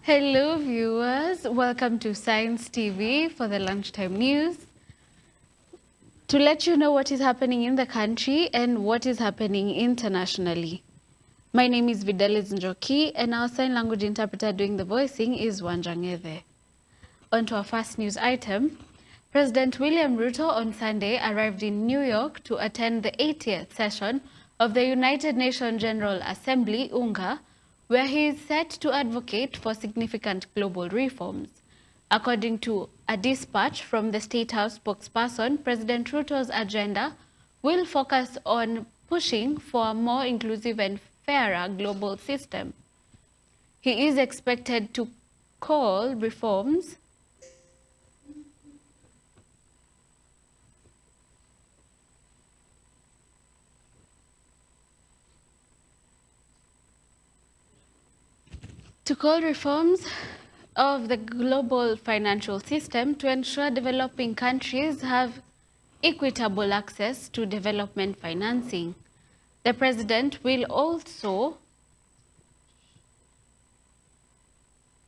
Hello viewers, welcome to Science TV for the lunchtime news. To let you know what is happening in the country and what is happening internationally. My name is Videlis Njoki and our sign language interpreter doing the voicing is Wanjangeve. On to our first news item. President William Ruto on Sunday arrived in New York to attend the 80th session of the United Nations General Assembly, UNGA, where he is set to advocate for significant global reforms. According to a dispatch from the State House spokesperson, President Ruto's agenda will focus on pushing for a more inclusive and fairer global system. He is expected to call reforms of the global financial system to ensure developing countries have equitable access to development financing. The president will also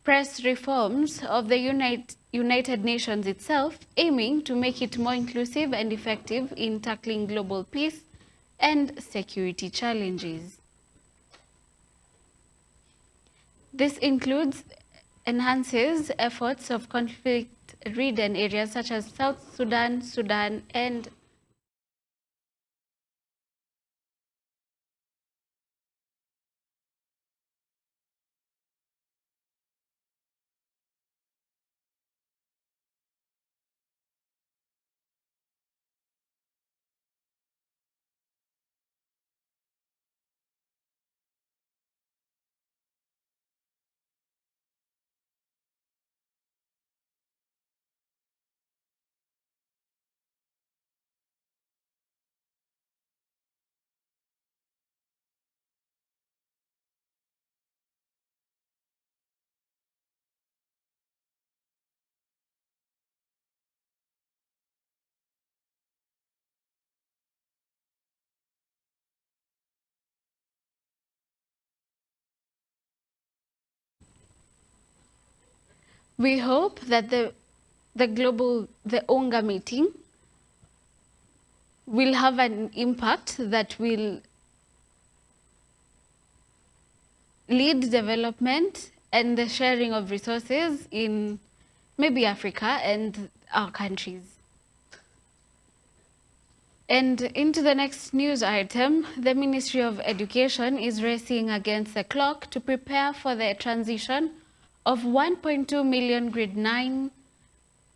press reforms of the United Nations itself, aiming to make it more inclusive and effective in tackling global peace and security challenges. This enhances efforts of conflict-ridden areas such as South Sudan, Sudan, and we hope that the UNGA meeting will have an impact that will lead development and the sharing of resources in maybe Africa and our countries. And into the next news item, the Ministry of Education is racing against the clock to prepare for the transition of 1.2 million grade 9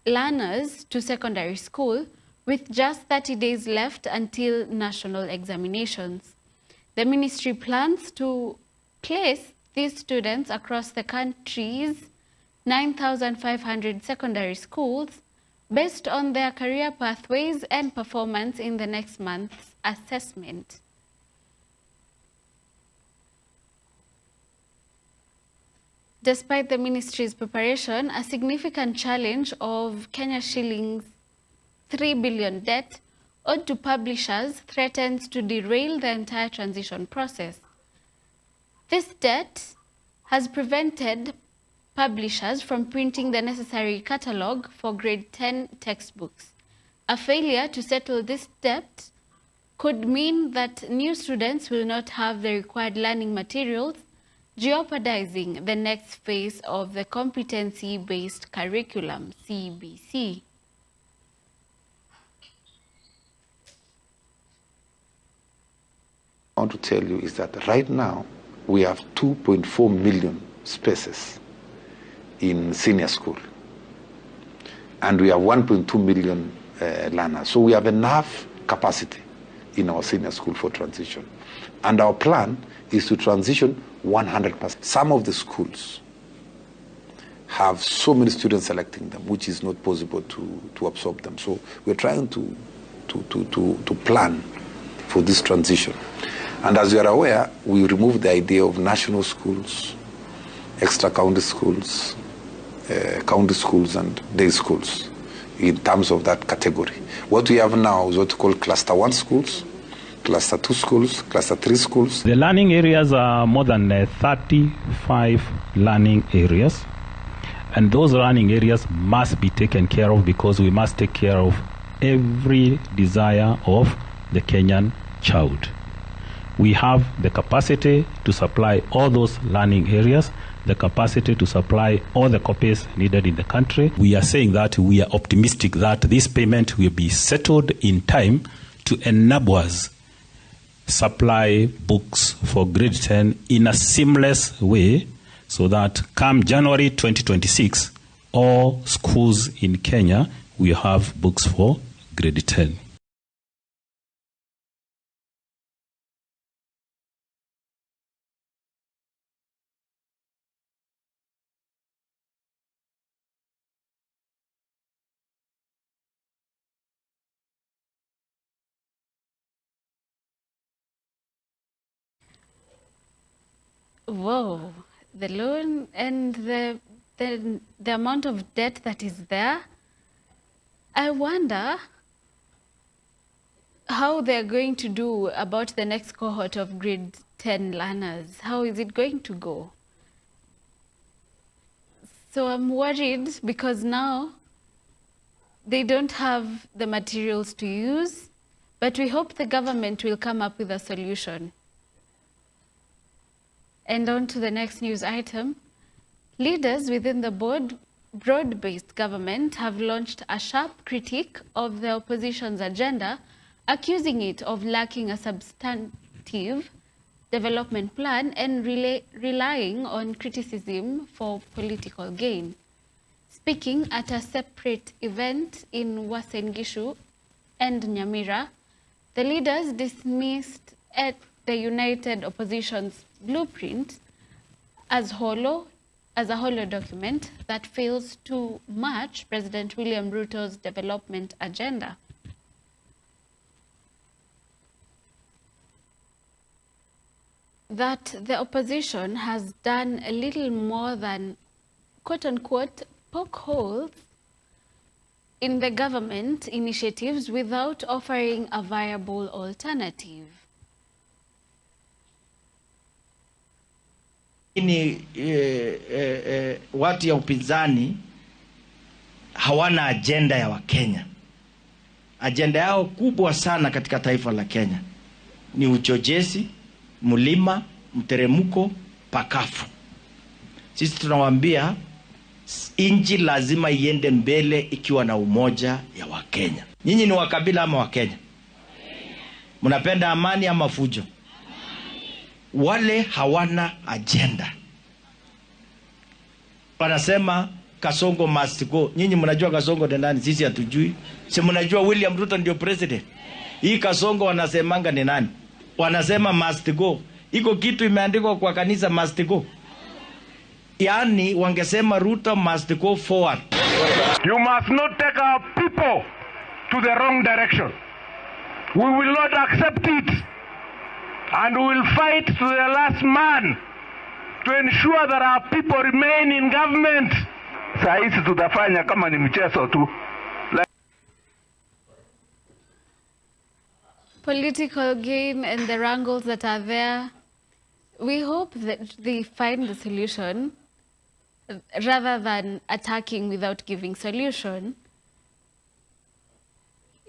learners to secondary school, with just 30 days left until national examinations. The ministry plans to place these students across the country's 9,500 secondary schools based on their career pathways and performance in the next month's assessment. Despite the ministry's preparation, a significant challenge of Kenya shillings 3 billion debt owed to publishers threatens to derail the entire transition process. This debt has prevented publishers from printing the necessary catalogue for grade 10 textbooks. A failure to settle this debt could mean that new students will not have the required learning materials, jeopardizing the next phase of the competency-based curriculum, CBC. I want to tell you is that right now we have 2.4 million spaces in senior school, and we have 1.2 million learners. So we have enough capacity in our senior school for transition. And our plan is to transition 100%. Some of the schools have so many students selecting them, which is not possible to absorb them. So we're trying to plan for this transition. And as you are aware, we removed the idea of national schools, extra county schools, and day schools in terms of that category. What we have now is what we call cluster 1 schools, cluster 2 schools, cluster 3 schools. The learning areas are more than 35 learning areas. And those learning areas must be taken care of because we must take care of every desire of the Kenyan child. We have the capacity to supply all those learning areas, the capacity to supply all the copies needed in the country. We are saying that we are optimistic that this payment will be settled in time to enable us supply books for grade 10 in a seamless way so that come January 2026, all schools in Kenya will have books for grade 10. Whoa, the loan and the amount of debt that is there. I wonder how they're going to do about the next cohort of grade 10 learners. How is it going to go? So I'm worried because now they don't have the materials to use, but we hope the government will come up with a solution. And on to the next news item. Leaders within the broad-based government have launched a sharp critique of the opposition's agenda, accusing it of lacking a substantive development plan and relying on criticism for political gain. Speaking at a separate event in Uasin Gishu and Nyamira, the leaders dismissed the united opposition's blueprint as a hollow document that fails to match President William Ruto's development agenda. That the opposition has done a little more than, quote-unquote, poke holes in the government initiatives without offering a viable alternative. Watu ya upinzani hawana agenda ya Wakenya. Agenda yao kubwa sana katika taifa la Kenya ni uchochezi, mlima, mteremko, pakafu. Sisi tunawaambia inchi lazima iende mbele ikiwa na umoja ya Wakenya. Nyinyi ni wakabila ama Wakenya? Mnapenda amani ama fujo? Wale hawana agenda. Wanasema Kasongo must go. Nyinyi mnajua Kasongo ni nani? Sisi hatujui. Si mnajua William Ruto ndio president? Hii Kasongo wanasemanga ni nani? Wanasema must go. Iko kitu imeandikwa kwa kanisa must go. Yaani wangesema Ruto must go forward. You must not take our people to the wrong direction. We will not accept it. And we will fight to the last man to ensure that our people remain in government. Saa hizi tutafanya kama ni mchezo tu. Political gain and the wrangles that are there, we hope that they find the solution rather than attacking without giving solution.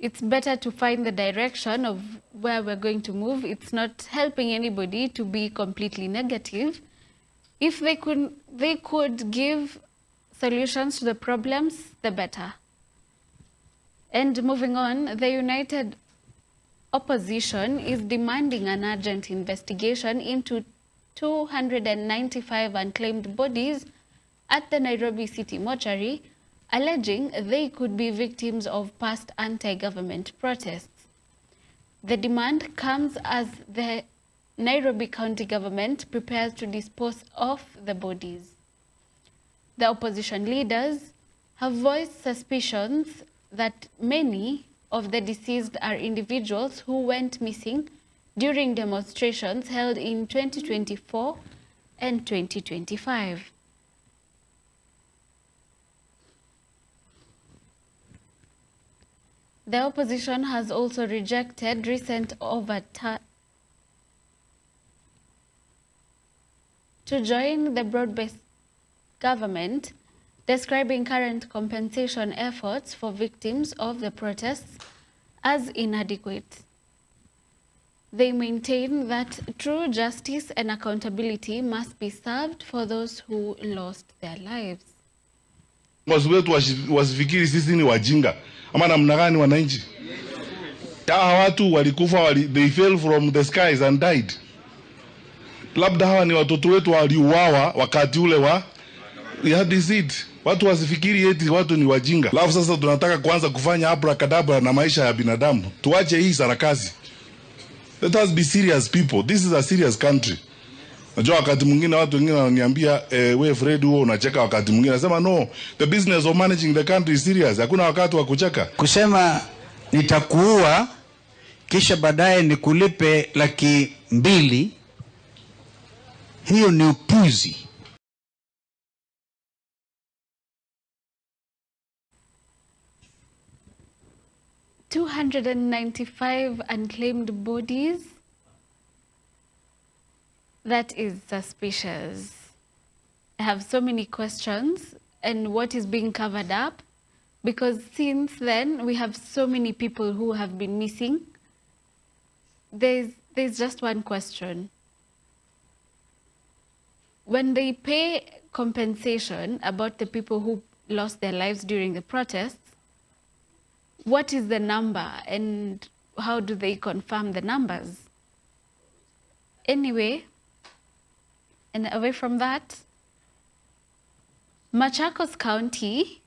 It's better to find the direction of where we're going to move. It's not helping anybody to be completely negative. If they could give solutions to the problems, the better. And moving on, the united opposition is demanding an urgent investigation into 295 unclaimed bodies at the Nairobi City Mortuary, alleging they could be victims of past anti-government protests. The demand comes as the Nairobi County government prepares to dispose of the bodies. The opposition leaders have voiced suspicions that many of the deceased are individuals who went missing during demonstrations held in 2024 and 2025. The opposition has also rejected recent to join the broad-based government, describing current compensation efforts for victims of the protests as inadequate. They maintain that true justice and accountability must be served for those who lost their lives. Wazi wetu wasifikiri sisi ni wajinga ama namna gani wananchi. Hawa watu walikufa, they fell from the skies and died. Labda hawa ni watoto wetu waliuawa wakati ule wa this it. Watu wasifikiri eti watu ni wajinga. Alafu sasa tunataka kuanza kufanya abracadabra na maisha ya binadamu. Tuache hii sarakasi. Let us be serious people. This is a serious country. Najua wakati mwingine watu wengine wananiambia we Fred huo unacheka, wakati mwingine nasema no, the business of managing the country is serious. Hakuna wakati wa kucheka. Kusema nitakuua kisha baadaye nikulipe 200,000, hiyo ni upuzi. 295 unclaimed bodies. That is suspicious. I have so many questions and what is being covered up, because since then we have so many people who have been missing. There's just one question. When they pay compensation about the people who lost their lives during the protests, what is the number and how do they confirm the numbers? Anyway, and away from that, Machakos County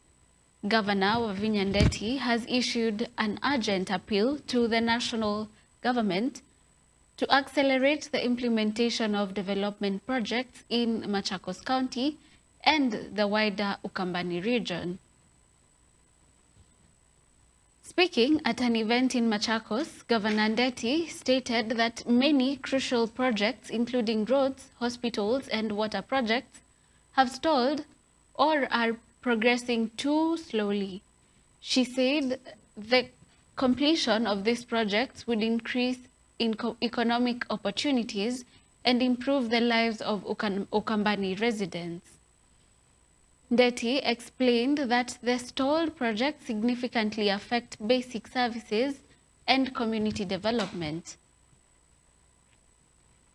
Governor Wavinya Ndeti has issued an urgent appeal to the national government to accelerate the implementation of development projects in Machakos County and the wider Ukambani region. Speaking at an event in Machakos, Governor Ndeti stated that many crucial projects, including roads, hospitals, and water projects, have stalled or are progressing too slowly. She said the completion of these projects would increase economic opportunities and improve the lives of Ukambani residents. Ndeti explained that the stalled projects significantly affect basic services and community development.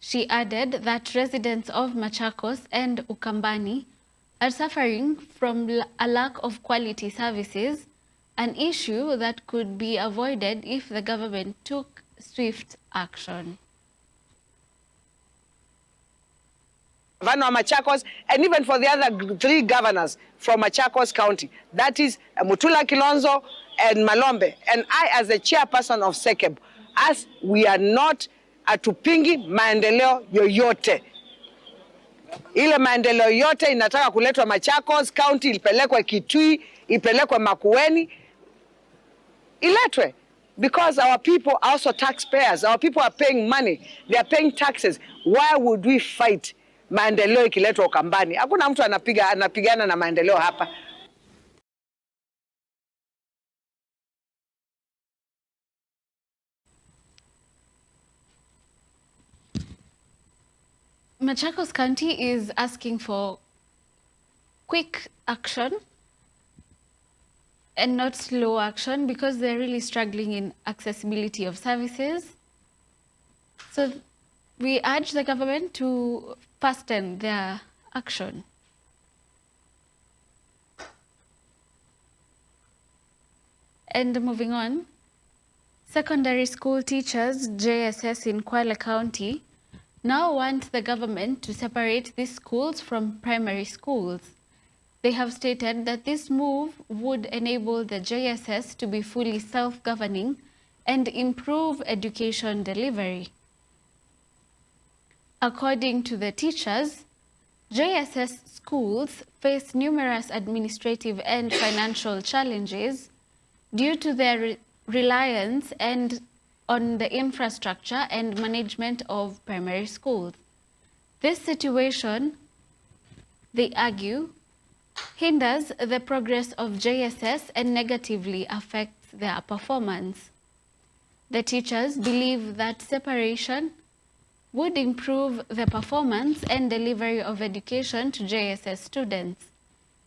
She added that residents of Machakos and Ukambani are suffering from a lack of quality services, an issue that could be avoided if the government took swift action. Governor of Machakos, and even for the other 3 governors from Machakos County, that is Mutula Kilonzo and Malombe, and I as the chairperson of SECEB, as we are not atupingi maendeleo yoyote. Ile maendeleo yote inataka kuletwa Machakos County, ipelekwe Kitui, ipelekwe Makueni, iletwe. Because our people are also taxpayers. Our people are paying money. They are paying taxes. Why would we fight maendeleo ikiletwa Ukambani? Hakuna mtu anapigana na maendeleo hapa. Machakos County is asking for quick action and not slow action because they're really struggling in accessibility of services. So we urge the government to fasten their action. And moving on, secondary school teachers, JSS in Kwale County, now want the government to separate these schools from primary schools. They have stated that this move would enable the JSS to be fully self-governing and improve education delivery. According to the teachers, JSS schools face numerous administrative and financial challenges due to their reliance on the infrastructure and management of primary schools. This situation, they argue, hinders the progress of JSS and negatively affects their performance. The teachers believe that separation would improve the performance and delivery of education to JSS students.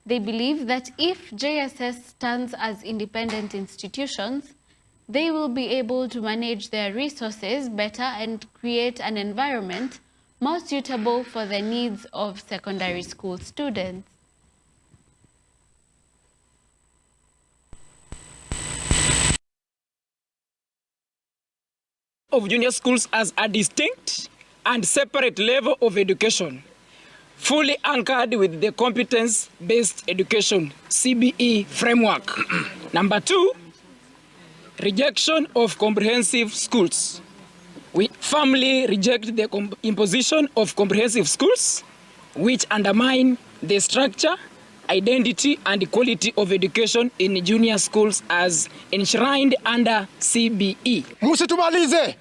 They believe that if JSS stands as independent institutions, they will be able to manage their resources better and create an environment more suitable for the needs of secondary school students. Of junior schools as a distinct and separate level of education, fully anchored with the competence-based education CBE framework. Number 2, rejection of comprehensive schools. We firmly reject the imposition of comprehensive schools, which undermine the structure, identity, and quality of education in junior schools as enshrined under CBE. Msitumalize.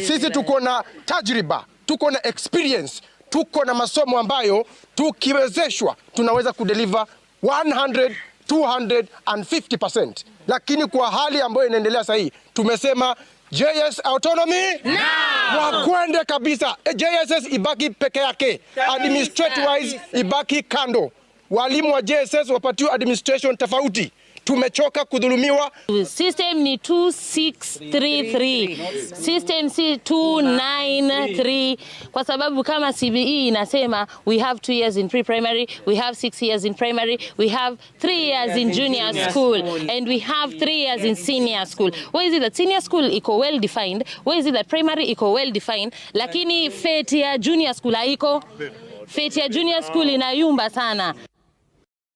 Sisi tuko na tajriba, tuko na experience, tuko na masomo ambayo tukiwezeshwa tunaweza kudeliver 100, 250%. Lakini kwa hali ambayo inaendelea sasa hii, tumesema JS autonomy wakwende kabisa. JSS ibaki peke yake, administrative wise ibaki kando. Walimu wa JSS wapatiwe administration tofauti. Tumechoka kudhulumiwa. System ni 2633. System si 293 kwa sababu kama CBE inasema we have 2 years in pre-primary, we have 6 years in primary, we have 3 years in junior school, and we have 3 years in senior school. Why is it that senior school iko well defined? Why is it that primary iko well defined? Lakini fate ya junior school haiko. Fate ya junior school inayumba sana.